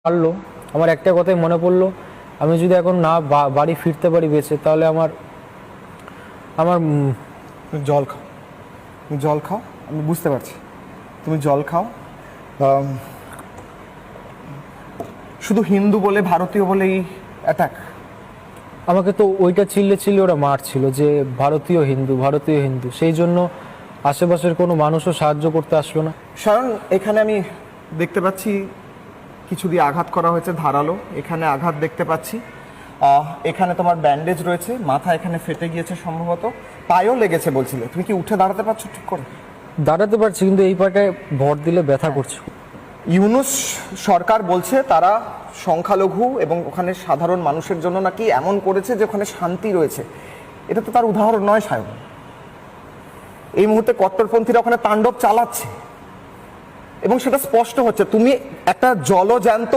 পারলো, আমার একটা কথাই মনে পড়লো, আমি যদি এখন না বাড়ি ফিরতে পারি বেঁচে, তাহলে আমার আমার তুমি জল খাও, তুমি জল খাও, আমি বুঝতে পারছি। তুমি জল খাও। শুধু হিন্দু বলে, ভারতীয় বলেই অ্যাটাক? আমাকে তো ওইটা চিল্লে ওরা মারছিল যে ভারতীয় হিন্দু, ভারতীয় হিন্দু, সেই জন্য আশেপাশের কোনো মানুষও সাহায্য করতে আসলো না। কারণ এখানে আমি দেখতে পাচ্ছি কিছু দিয়ে আঘাত করা হয়েছে ধারালো, এখানে আঘাত দেখতে পাচ্ছি, এখানে তোমার ব্যান্ডেজ রয়েছে, মাথা এখানে ফেটে গিয়েছে সম্ভবত, পায়েও লেগেছে বলছিলে। তুমি কি উঠে দাঁড়াতে পারছো ঠিক করে? দাঁড়াতে পারছি, কিন্তু এই পাটায় ভর দিলে ব্যথা করছে। ইউনূস সরকার বলছে তারা সংখ্যালঘু এবং ওখানে সাধারণ মানুষের জন্য নাকি এমন করেছে যে ওখানে শান্তি রয়েছে। এটা তো তার উদাহরণ নয় সায়ন। এই মুহূর্তে কট্টরপন্থীরা ওখানে তাণ্ডব চালাচ্ছে এবং সেটা স্পষ্ট হচ্ছে। তুমি একটা জলজ্যান্ত